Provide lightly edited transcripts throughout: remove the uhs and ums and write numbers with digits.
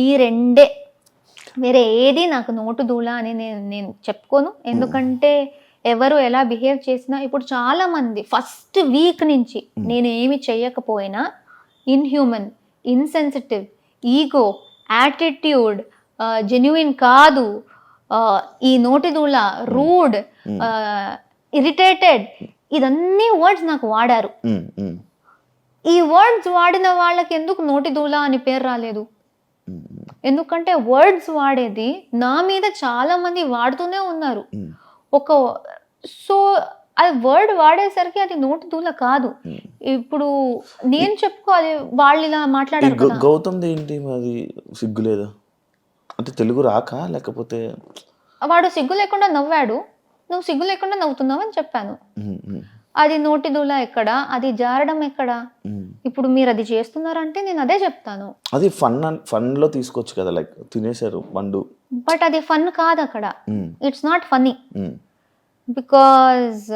ఈ రెండే, వేరే ఏది నాకు నోటు దూల అని నేను చెప్పుకోను. ఎందుకంటే ఎవరు ఎలా బిహేవ్ చేసినా, ఇప్పుడు చాలా మంది ఫస్ట్ వీక్ నుంచి నేను ఏమి చెయ్యకపోయినా inhuman, insensitive, ego, attitude, genuine కాదు, ఈ నోటి దూల, రూడ్, ఇరిటేటెడ్, ఇదన్నీ వర్డ్స్ నాకు వాడారు. ఈ వర్డ్స్ వాడిన వాళ్ళకి ఎందుకు నోటి దూల అని పేరు రాలేదు? ఎందుకంటే వర్డ్స్ వాడేది నా మీద చాలా మంది వాడుతూనే ఉన్నారు. సో అది వర్డ్ వాడేసరికి అది నోటి దూల కాదు. ఇప్పుడు నేను చెప్పుకోవాలి, వాళ్ళు ఇలా మాట్లాడారు కదా. గౌతమ్ ఏంటి మరి సిగ్గు లేదా అంటే తెలుగు రాక, లేకపోతే వాడు సిగ్గు లేకుండా నవ్వాడు, నువ్వు సిగ్గు లేకుండా నవ్వుతున్నావు అని చెప్పాను. అది నోటి దూల ఎక్కడ, అది జారడం ఎక్కడ? ఇప్పుడు మీరు అది చేస్తున్నారంటే నేను అదే చెప్తాను. అది ఫన్ లో తీసుకోవచ్చు కదా, లైక్ తినేశారు పండు, బట్ అది ఫన్ కాదు అక్కడ. It's not funny. బికాజ్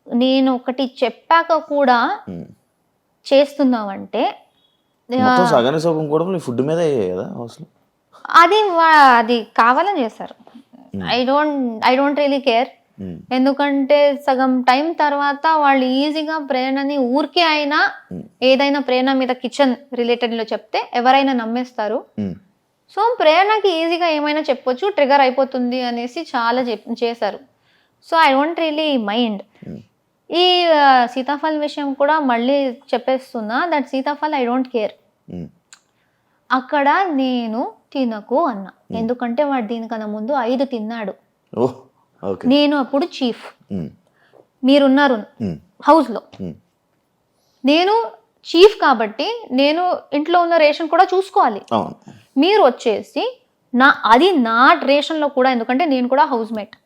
నేను ఒకటి చెప్పాక కూడా చేస్తున్నావంటే సగానే సగం కూడా ఫుడ్ మీద కదా అసలు. అది కావాలని చేస్తారు. I don't really care. ఎందుకంటే సగం టైం తర్వాత వాళ్ళు ఈజీగా ప్రేరణని ఊరికే అయినా ఏదైనా ప్రేరణ మీద కిచెన్ రిలేటెడ్ లో చెప్తే ఎవరైనా నమ్మేస్తారు. సో ప్రేరణకి ఈజీగా ఏమైనా చెప్పొచ్చు, ట్రిగర్ అయిపోతుంది అనేసి చాలా చేశారు. So I don't really mind. ఈ సీతాఫల్ విషయం కూడా మళ్ళీ చెప్పేస్తున్నా, that sitaphal I don't care. అక్కడ నేను తినకు అన్నా, ఎందుకంటే వాడు దీనికన్నా ముందు 5 తిన్నాడు. నేను అప్పుడు చీఫ్, మీరున్నారు హౌస్లో, నేను చీఫ్ కాబట్టి నేను ఇంట్లో ఉన్న రేషన్ కూడా చూసుకోవాలి. మీరు వచ్చేసి అది నా రేషన్లో కూడా, ఎందుకంటే నేను కూడా హౌస్ మేట్,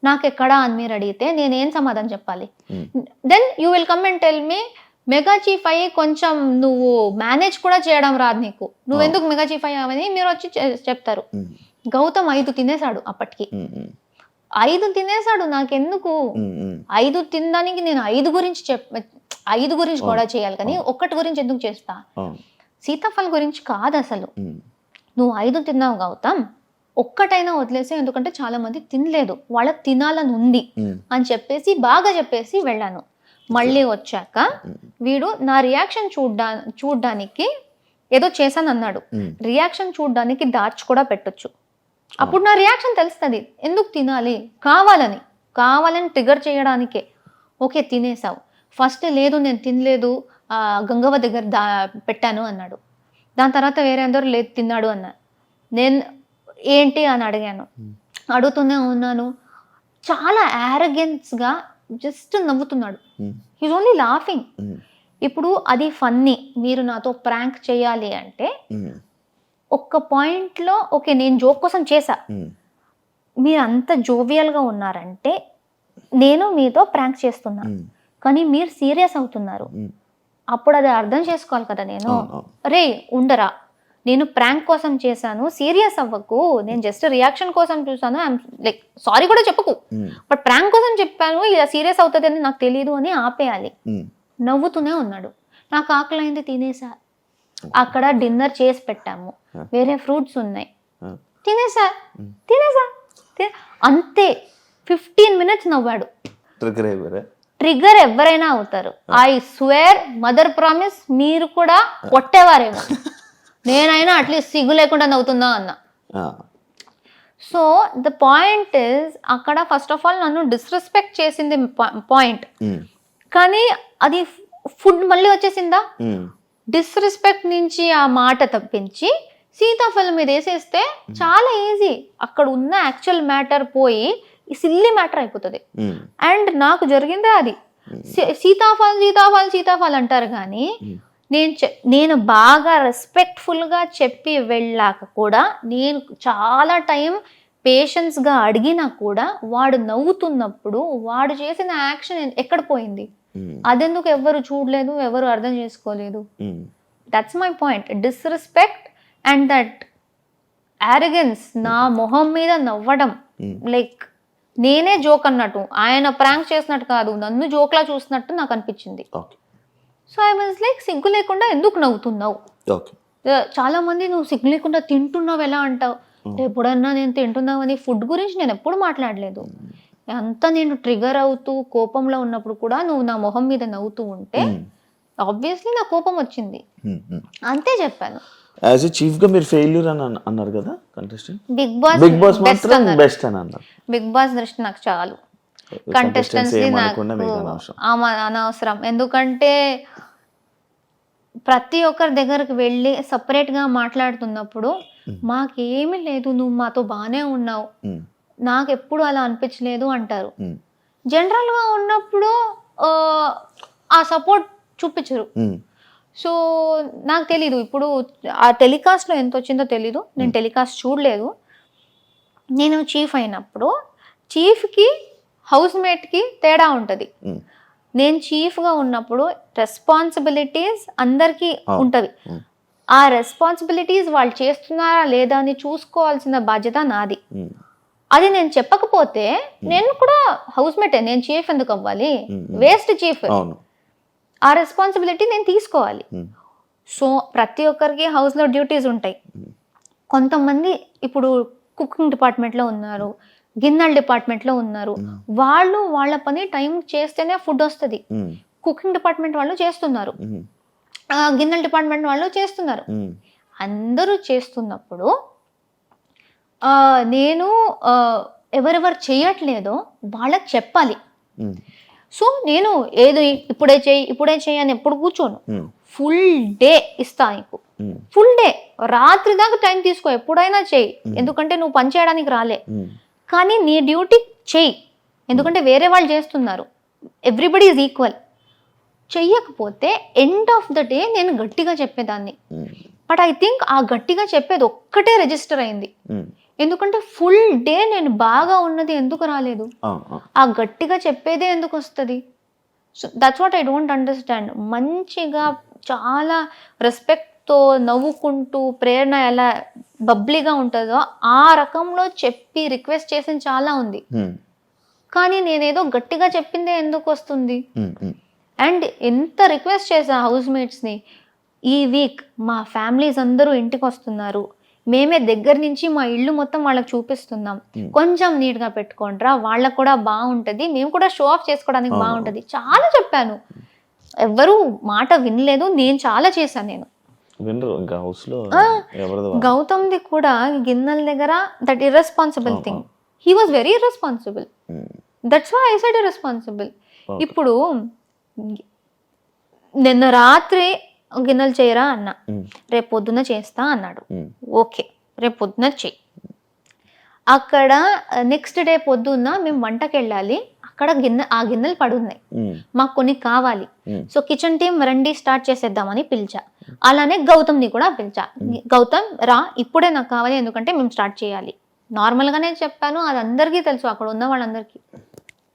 నాకు ఎక్కడా అని మీరు అడిగితే నేనేం సమాధానం చెప్పాలి? Then you will come and tell me, mega chief అయ్యి కొంచెం నువ్వు మేనేజ్ కూడా చేయడం రాదు నీకు, నువ్వెందుకు మెగా చీఫ్ అయ్యావని మీరు వచ్చి చెప్తారు. గౌతమ్ 5 తినేశాడు అప్పటికి, 5 తినేశాడు. నాకెందుకు 5 తినడానికి నేను 5 గురించి కూడా చేయాలి, కానీ ఒక్కటి గురించి ఎందుకు చేస్తా? సీతాఫల్ గురించి కాదు అసలు. నువ్వు 5 తిన్నావు గౌతమ్, ఒక్కటైనా వదిలేసే, ఎందుకంటే చాలా మంది తినలేదు, వాళ్ళకి తినాలని ఉంది అని చెప్పేసి బాగా చెప్పేసి వెళ్ళాను. మళ్ళీ వచ్చాక వీడు నా రియాక్షన్ చూడ్డానికి ఏదో చేశాను అన్నాడు. రియాక్షన్ చూడ్డానికి దాచి కూడా పెట్టొచ్చు, అప్పుడు నా రియాక్షన్ తెలుస్తుంది ఎందుకు తినాలి, కావాలని ట్రిగర్ చేయడానికే. ఓకే తినేసావు, ఫస్ట్ లేదు నేను తినలేదు, గంగవ్వ దగ్గర పెట్టాను అన్నాడు. దాని తర్వాత వేరే అందరూ లేదు తిన్నాడు అన్నారు. నేను ఏంటి అని అడిగాను, అడుగుతూనే ఉన్నాను. చాలా యారగెన్స్గా జస్ట్ నవ్వుతున్నాడు, హీస్ ఓన్లీ లాఫింగ్. ఇప్పుడు అది ఫన్నీ, మీరు నాతో ప్రాంక్ చేయాలి అంటే ఒక్క పాయింట్లో ఓకే నేను జోక్ కోసం చేశా, మీరు అంత జోవియల్గా ఉన్నారంటే నేను మీతో ప్రాంక్ చేస్తున్నా, కానీ మీరు సీరియస్ అవుతున్నారు, అప్పుడు అది అర్థం చేసుకోవాలి కదా. నేను రే ఉండరా, నేను ప్రాంక్ కోసం చేశాను, సీరియస్ అవ్వకు, నేను జస్ట్ రియాక్షన్ కోసం చూసాను, ఐఎమ్ లైక్ సారీ కూడా చెప్పకు, బట్ ప్రాంక్ కోసం చెప్పాను, ఇలా సీరియస్ అవుతుంది అని నాకు తెలియదు అని ఆపేయాలి. నవ్వుతూనే ఉన్నాడు. నాకు ఆకలి అయింది, తినేసా. అక్కడ డిన్నర్ చేసి పెట్టాము, వేరే ఫ్రూట్స్ ఉన్నాయి, తినేసా అంతే. 15 minutes నవ్వాడు. ట్రిగర్ ఎవరైనా అవుతారు, ఐ స్వేర్, మదర్ ప్రామిస్, మీరు కూడా కొట్టేవారేమో, నేనైనా అట్లీస్ట్ సిగ్గు లేకుండా నవ్వుతుందా అన్న. సో ద పాయింట్ ఇస్, అక్కడ ఫస్ట్ ఆఫ్ ఆల్ నన్ను డిస్రెస్పెక్ట్ చేసింది పాయింట్, కానీ అది ఫుడ్ మళ్ళీ వచ్చేసిందా. డిస్రెస్పెక్ట్ నుంచి ఆ మాట తప్పించి సీతాఫలం మీద వేసేస్తే చాలా ఈజీ, అక్కడ ఉన్న యాక్చువల్ మ్యాటర్ పోయి సిల్లీ మ్యాటర్ అయిపోతుంది. అండ్ నాకు జరిగిందే అది. సీతాఫల్ అంటారు, కానీ నేను బాగా రెస్పెక్ట్ఫుల్గా చెప్పి వెళ్ళాక కూడా, నేను చాలా టైం పేషెన్స్గా అడిగినా కూడా వాడు నవ్వుతున్నప్పుడు వాడు చేసిన యాక్షన్ ఎక్కడ పోయింది? అదెందుకు ఎవరు చూడలేదు, ఎవరు అర్థం చేసుకోలేదు? That's my point. Disrespect and that arrogance, నా మొహం మీద నవ్వడం, లైక్ నేనే జోక్ అన్నట్టు, ఆయన ప్రాంక్ చేసినట్టు కాదు, నన్ను జోక్లా చూసినట్టు నాకు అనిపించింది. సో ఐ వాజ్ లైక్, సిగ్గు లేకుండా ఎందుకు నవ్వుతున్నావు? చాలా మంది నువ్వు సిగ్గు లేకుండా తింటున్నావు ఎలా అంటావు. ఎప్పుడన్నా నేను తింటున్నావని ఫుడ్ గురించి నేను ఎప్పుడు మాట్లాడలేదు. అంతా నేను ట్రిగర్ అవుతూ కోపంలో ఉన్నప్పుడు కూడా నువ్వు నా మొహం మీద నవ్వుతూ ఉంటే ఆబ్వియస్లీ నా కోపం వచ్చింది, అంతే చెప్పాను. యాజ్ ఎ చీఫ్ గా మీరు ఫెయిల్యూర్ అని అన్నారు కదా కంటెస్టెంట్. బిగ్ బాస్ మాత్రం బెస్ట్ అని అన్నారు. బిగ్ బాస్ దృష్టి నాకు చాలు, కంటెస్టెంట్స్ నాకు అనవసరం. ఎందుకంటే ప్రతి ఒక్కరి దగ్గరకు వెళ్ళి సపరేట్గా మాట్లాడుతున్నప్పుడు మాకేమీ లేదు, నువ్వు మాతో బాగానే ఉన్నావు, నాకు ఎప్పుడు అలా అనిపించలేదు అంటారు. జనరల్గా ఉన్నప్పుడు ఆ సపోర్ట్ చూపించరు. సో నాకు తెలీదు ఇప్పుడు ఆ టెలికాస్ట్లో ఎంత వచ్చిందో తెలీదు, నేను టెలికాస్ట్ చూడలేదు. నేను చీఫ్ అయినప్పుడు చీఫ్కి హౌస్ మేట్కి తేడా ఉంటుంది. నేను చీఫ్గా ఉన్నప్పుడు రెస్పాన్సిబిలిటీస్ అందరికీ ఉంటుంది. ఆ రెస్పాన్సిబిలిటీస్ వాళ్ళు చేస్తున్నారా లేదా అని చూసుకోవాల్సిన బాధ్యత నాది. అది నేను చెప్పకపోతే నేను కూడా హౌస్ మేటే, నేను చీఫ్ ఎందుకు అవ్వాలి, వేస్ట్ చీఫ్. ఆ రెస్పాన్సిబిలిటీ నేను తీసుకోవాలి. సో ప్రతి ఒక్కరికి హౌస్లో డ్యూటీస్ ఉంటాయి. కొంతమంది ఇప్పుడు కుకింగ్ డిపార్ట్మెంట్లో ఉన్నారు, గిన్నెల డిపార్ట్మెంట్లో ఉన్నారు. వాళ్ళు వాళ్ళ పని టైం చేస్తేనే ఫుడ్ వస్తుంది. కుకింగ్ డిపార్ట్మెంట్ వాళ్ళు చేస్తున్నారు, గిన్నెల డిపార్ట్మెంట్ వాళ్ళు చేస్తున్నారు. అందరూ చేస్తున్నప్పుడు నేను ఎవరెవరు చేయట్లేదో వాళ్ళకి చెప్పాలి. సో నేను ఏదో ఇప్పుడే చేయి అని ఎప్పుడు కూర్చోను. ఫుల్ డే ఇస్తా నీకు, ఫుల్ డే, రాత్రి దాకా టైం తీసుకో, ఎప్పుడైనా చేయి. ఎందుకంటే నువ్వు పని చేయడానికి రాలే, కానీ నీ డ్యూటీ చెయ్యి. ఎందుకంటే వేరే వాళ్ళు చేస్తున్నారు, ఎవ్రీబడి ఈజ్ ఈక్వల్. చెయ్యకపోతే ఎండ్ ఆఫ్ ద డే నేను గట్టిగా చెప్పేదాన్ని. బట్ ఐ థింక్ ఆ గట్టిగా చెప్పేది ఒక్కటే రిజిస్టర్ అయింది. ఎందుకంటే ఫుల్ డే నేను బాగా ఉన్నది ఎందుకు రాలేదు, ఆ గట్టిగా చెప్పేదే ఎందుకు వస్తుంది. So that's what I don't understand. మంచిగా చాలా రెస్పెక్ట్తో నవ్వుకుంటూ ప్రేరణ ఎలా బబ్లీగా ఉంటుందో ఆ రకంలో చెప్పి రిక్వెస్ట్ చేసిన చాలా ఉంది. కానీ నేనేదో గట్టిగా చెప్పిందే ఎందుకు వస్తుంది. అండ్ ఎంత రిక్వెస్ట్ చేశా హౌస్ మేట్స్ని, ఈ వీక్ మా ఫ్యామిలీస్ అందరూ ఇంటికి వస్తున్నారు, మేమే దగ్గర నుంచి మా ఇల్లు మొత్తం వాళ్ళకి చూపిస్తున్నాం, కొంచెం నీట్గా పెట్టుకోండిరా, వాళ్ళకు కూడా బాగుంటుంది, మేము కూడా షో ఆఫ్ చేసుకోవడానికి బాగుంటుంది. చాలా చెప్పాను, ఎవ్వరూ మాట వినలేదు. నేను చాలా చేశాను. నేను గౌతమ్ది కూడా గిన్నెల దగ్గర that irresponsible thing, he was very irresponsible. That's why I said irresponsible. ఇప్పుడు నిన్న రాత్రి గిన్నెలు చేయరా అన్నా, రేపు పొద్దున్న చేస్తా అన్నాడు. ఓకే రేపు పొద్దున్న చెయ్యి. అక్కడ నెక్స్ట్ డే పొద్దున్న మేము వంటకి వెళ్ళాలి, అక్కడ ఆ గిన్నెలు పడున్నాయి, మాకు కొన్ని కావాలి. సో కిచెన్ టీం రండి స్టార్ట్ చేసేద్దామని పిలిచా. అలానే గౌతమ్ని కూడా పిలిచా, గౌతమ్ రా ఇప్పుడే నాకు కావాలి, ఎందుకంటే మేము స్టార్ట్ చేయాలి. నార్మల్గానే చెప్పాను, అది అందరికీ తెలుసు, అక్కడ ఉన్న వాళ్ళందరికీ.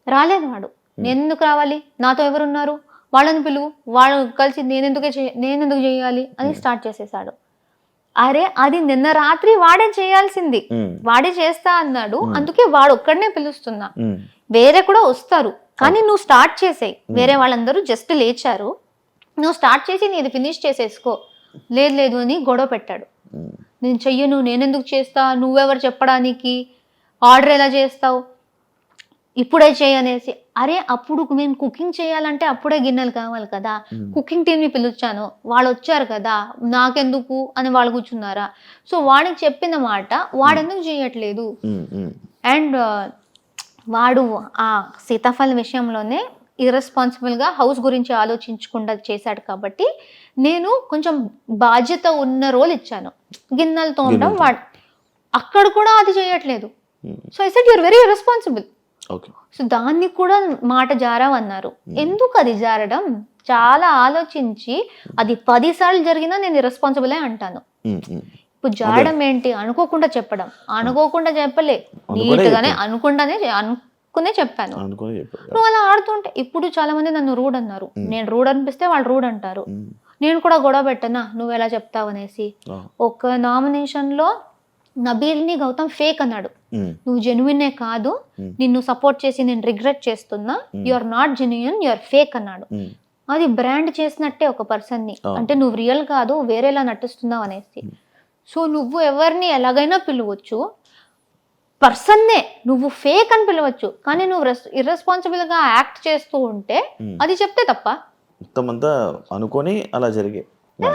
రాలేదు వాడు. నేను ఎందుకు రావాలి, నాతో ఎవరున్నారు, వాళ్ళని పిలువు, వాళ్ళు కలిసి నేనెందుకు చేయాలి అని స్టార్ట్ చేసేసాడు. అరే అది నిన్న రాత్రి వాడే చేయాల్సింది, వాడే చేస్తా అన్నాడు, అందుకే వాడు ఒక్కడనే పిలుస్తున్నా. వేరే కూడా వస్తారు, కానీ నువ్వు స్టార్ట్ చేసేయి. వేరే వాళ్ళందరూ జస్ట్ లేచారు, నువ్వు స్టార్ట్ చేసి నీది ఫినిష్ చేసేసుకో. లేదు అని గొడవ పెట్టాడు. నేను చెయ్యను, నేనెందుకు చేస్తా, నువ్వెవరు చెప్పడానికి, ఆర్డర్ ఎలా చేస్తావు, ఇప్పుడే చేయనేసి. అరే అప్పుడు మేము కుకింగ్ చేయాలంటే అప్పుడే గిన్నెలు కావాలి కదా, కుకింగ్ టీమ్ని పిలిచాను, వాళ్ళు వచ్చారు కదా, నాకెందుకు అని వాళ్ళు కూర్చున్నారా. సో వాడికి చెప్పిన మాట వాడెందుకు చేయట్లేదు. అండ్ వాడు ఆ సీతాఫలం విషయంలోనే ఇర్రెస్పాన్సిబుల్గా హౌస్ గురించి ఆలోచించకుండా చేశాడు. కాబట్టి నేను కొంచెం బాధ్యత ఉన్న రోల్ ఇచ్చాను, గిన్నెలతో ఉండడం. వాడు అక్కడ కూడా అది చేయట్లేదు. So I said you're very irresponsible. So దాన్ని కూడా మాట జారావన్నారు. ఎందుకు అది జారడం, చాలా ఆలోచించి అది 10 సార్లు జరిగినా నేను ఇర్రెస్పాన్సిబులే అంటాను. ఇప్పుడు జారడం ఏంటి, అనుకోకుండా చెప్పడం, అనుకోకుండా చెప్పలే, నీట్గానే అనుకునే చెప్పాను. నువ్వు అలా ఆడుతుంటే ఇప్పుడు చాలా మంది నన్ను రూడ్ అన్నారు. నేను రూడ్ అనిపిస్తే వాళ్ళు రూడ్ అంటారు. నేను కూడా గొడవ పెట్టనా, నువ్వు ఎలా చెప్తావు అనేసి. ఒక నామినేషన్లో నబీల్ని గౌతమ్ ఫేక్ అన్నాడు. నువ్వు జెన్యునే కాదు, నిన్ను సపోర్ట్ చేసి నేను రిగ్రెట్ చేస్తున్నా, you are not genuine, you are fake అన్నాడు. అది బ్రాండ్ చేసినట్టే ఒక పర్సన్ని. అంటే నువ్వు రియల్ కాదు, వేరేలా నటిస్తున్నావు అనేసి. సో నువ్వు ఎవరిని ఎలాగైనా పిలవచ్చు, పర్సన్నే నువ్వు ఫేక్ అని పిలవచ్చు, కానీ నువ్వు ఇర్రెస్పాన్సిబుల్ గా యాక్ట్ చేస్తూ ఉంటే అది చెప్తే తప్ప. మొత్తం అంతా అనుకొని అలా జరిగే